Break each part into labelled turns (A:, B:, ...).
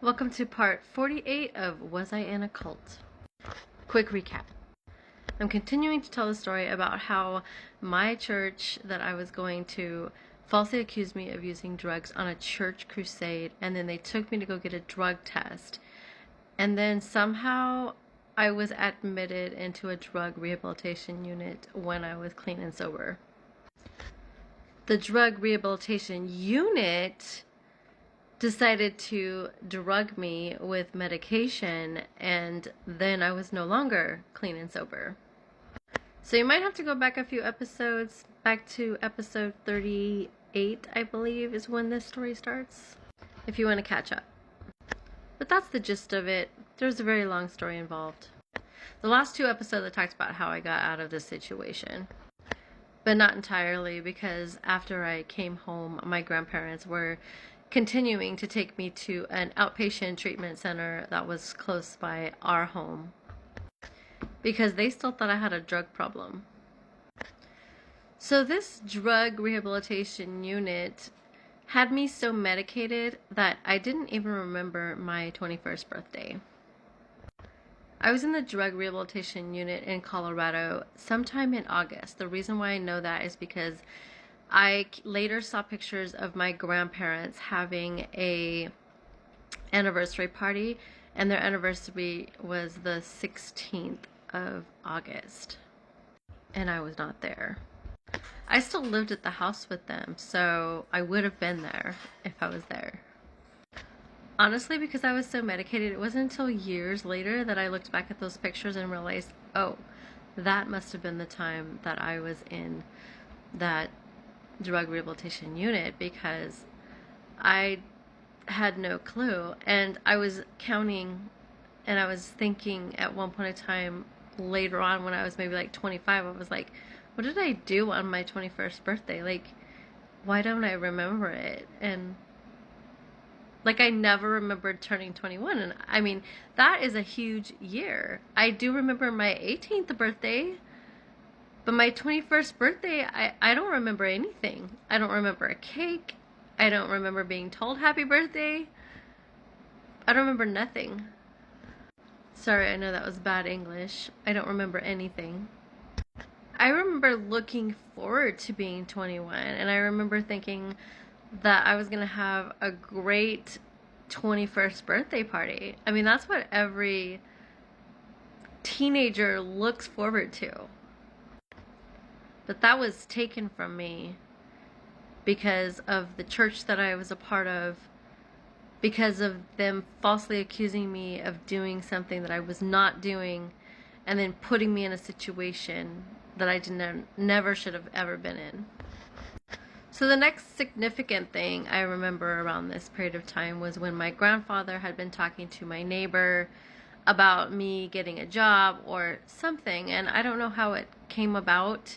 A: Welcome to part 48 of Was I in a Cult? Quick recap. I'm continuing to tell the story about how my church that I was going to falsely accused me of using drugs on a church crusade, and then they took me to go get a drug test. And then somehow I was admitted into a drug rehabilitation unit when I was clean and sober. The drug rehabilitation unit decided to drug me with medication, and then I was no longer clean and sober. So you might have to go back a few episodes, back to episode 38, I believe, is when this story starts, if you want to catch up. But that's the gist of it. There's a very long story involved. The last two episodes I talked about how I got out of this situation. But not entirely, because after I came home, my grandparents were continuing to take me to an outpatient treatment center that was close by our home, because they still thought I had a drug problem. So this drug rehabilitation unit had me so medicated that I didn't even remember my 21st birthday. I was in the drug rehabilitation unit in Colorado sometime in August. The reason why I know that is because I later saw pictures of my grandparents having a anniversary party, and their anniversary was the 16th of August, and I was not there. I still lived at the house with them, so I would have been there if I was there. Honestly, because I was so medicated, it wasn't until years later that I looked back at those pictures and realized, oh, that must have been the time that I was in that drug rehabilitation unit, because I had no clue. And I was counting, and I was thinking at one point in time later on when I was maybe like 25, I was like, what did I do on my 21st birthday? Like, why don't I remember it? And like, I never remembered turning 21. And I mean, that is a huge year. I do remember my 18th birthday, but my 21st birthday, I don't remember anything. I don't remember a cake. I don't remember being told happy birthday. I don't remember nothing. Sorry, I know that was bad English. I don't remember anything. I remember looking forward to being 21, and I remember thinking that I was going to have a great 21st birthday party. I mean, that's what every teenager looks forward to. But that was taken from me because of the church that I was a part of, because of them falsely accusing me of doing something that I was not doing, and then putting me in a situation that I never should have ever been in. So the next significant thing I remember around this period of time was when my grandfather had been talking to my neighbor about me getting a job or something, and I don't know how it came about,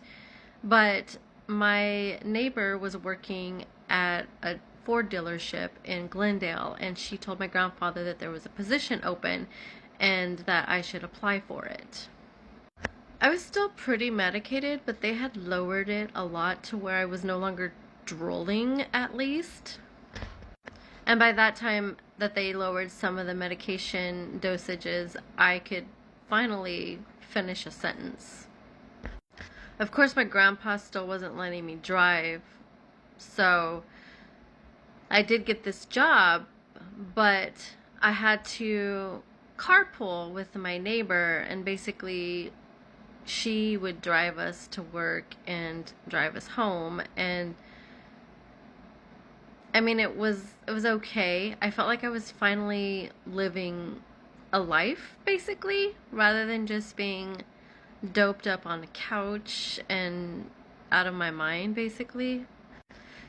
A: but my neighbor was working at a Ford dealership in Glendale, and she told my grandfather that there was a position open and that I should apply for it. I was still pretty medicated, but they had lowered it a lot to where I was no longer drooling, at least. And by that time that they lowered some of the medication dosages, I could finally finish a sentence. Of course, my grandpa still wasn't letting me drive, so I did get this job, but I had to carpool with my neighbor, and basically she would drive us to work and drive us home. And I mean, it was okay. I felt like I was finally living a life, basically, rather than just being doped up on a couch and out of my mind, basically.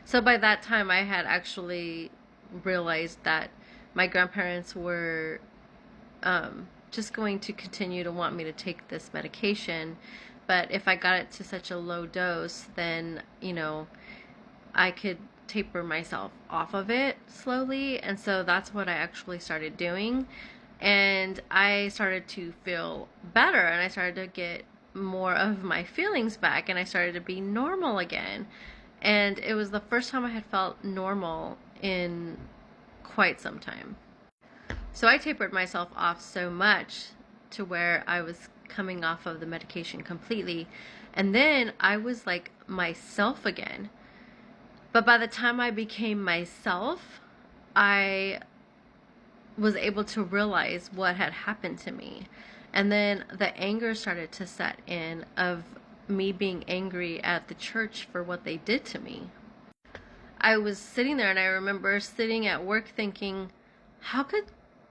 A: So by that time, I had actually realized that my grandparents were just going to continue to want me to take this medication, but if I got it to such a low dose, then, you know, I could taper myself off of it slowly. And so that's what I actually started doing. And I started to feel better, and I started to get more of my feelings back, and I started to be normal again. And it was the first time I had felt normal in quite some time. So I tapered myself off so much to where I was coming off of the medication completely. And then I was like myself again. But by the time I became myself, I was able to realize what had happened to me. And then the anger started to set in of me being angry at the church for what they did to me. I was sitting there and I remember sitting at work thinking, how could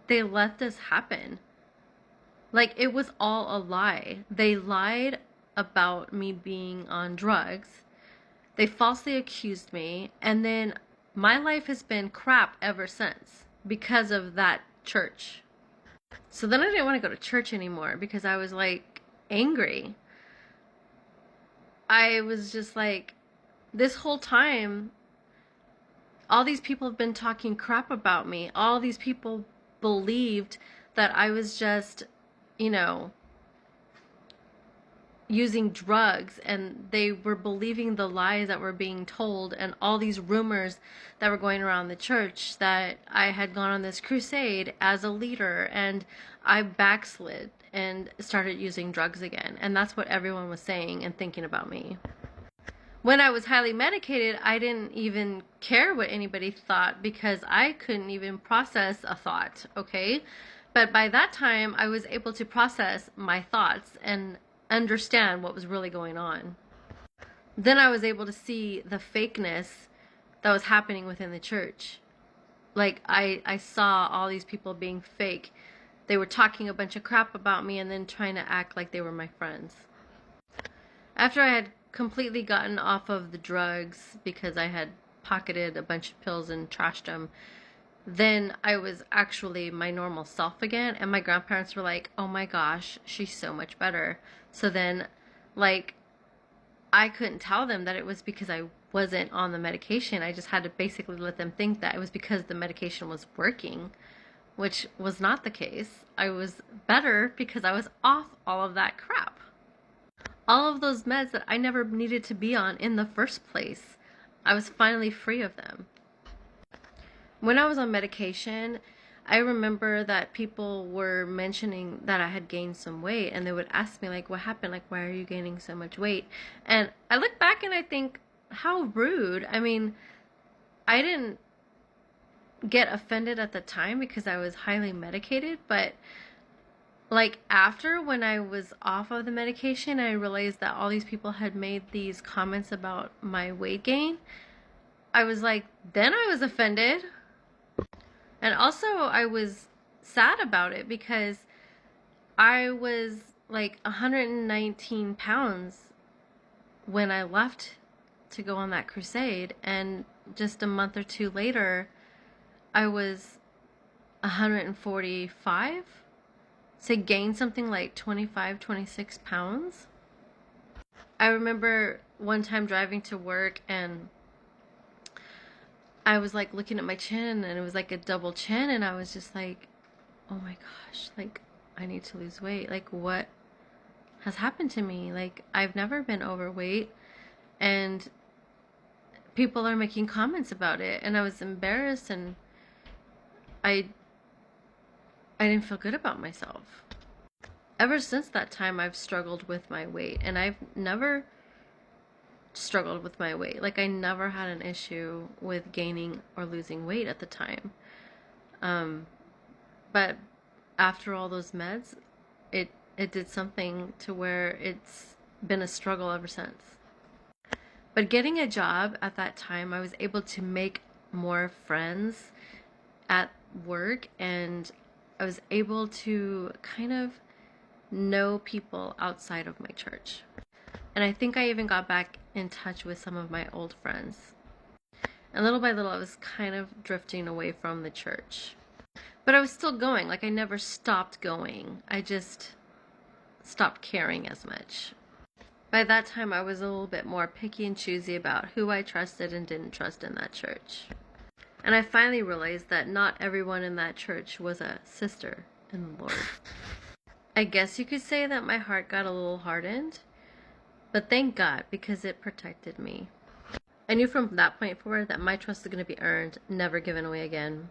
A: they let this happen? Like, it was all a lie. They lied about me being on drugs. They falsely accused me. And then my life has been crap ever since because of that church. So then I didn't want to go to church anymore because I was like angry. I was just like, this whole time, all these people have been talking crap about me. All these people believed that I was just, you know, using drugs, and they were believing the lies that were being told and all these rumors that were going around the church that I had gone on this crusade as a leader and I backslid and started using drugs again. And that's what everyone was saying and thinking about me. When I was highly medicated, I didn't even care what anybody thought because I couldn't even process a thought, okay? But by that time, I was able to process my thoughts and understand what was really going on. Then I was able to see the fakeness that was happening within the church. Like, I saw all these people being fake. They were talking a bunch of crap about me and then trying to act like they were my friends. After I had completely gotten off of the drugs because I had pocketed a bunch of pills and trashed them, then I was actually my normal self again, and my grandparents were like, oh my gosh, she's so much better. So then, like, I couldn't tell them that it was because I wasn't on the medication. I just had to basically let them think that it was because the medication was working, which was not the case. I was better because I was off all of that crap. All of those meds that I never needed to be on in the first place. I was finally free of them. When I was on medication, I remember that people were mentioning that I had gained some weight, and they would ask me, like, what happened? Like, why are you gaining so much weight? And I look back and I think, how rude. I mean, I didn't get offended at the time because I was highly medicated, but like after, when I was off of the medication, I realized that all these people had made these comments about my weight gain. I was like, then I was offended. And also I was sad about it because I was like 119 pounds when I left to go on that crusade, and just a month or two later I was 145. So I gained something like 25, 26 pounds. I remember one time driving to work and I was like looking at my chin and it was like a double chin, and I was just like, oh my gosh, like I need to lose weight. Like, what has happened to me? Like, I've never been overweight and people are making comments about it, and I was embarrassed, and I didn't feel good about myself. Ever since that time, I've struggled with my weight, and I've never struggled with my weight. Like, I never had an issue with gaining or losing weight at the time. But after all those meds, it did something to where it's been a struggle ever since. But getting a job at that time, I was able to make more friends at work, and I was able to kind of know people outside of my church. And I think I even got back in touch with some of my old friends. And little by little, I was kind of drifting away from the church. But I was still going. Like, I never stopped going. I just stopped caring as much. By that time, I was a little bit more picky and choosy about who I trusted and didn't trust in that church. And I finally realized that not everyone in that church was a sister in the Lord. I guess you could say that my heart got a little hardened, but thank God, because it protected me. I knew from that point forward that my trust is going to be earned, never given away again.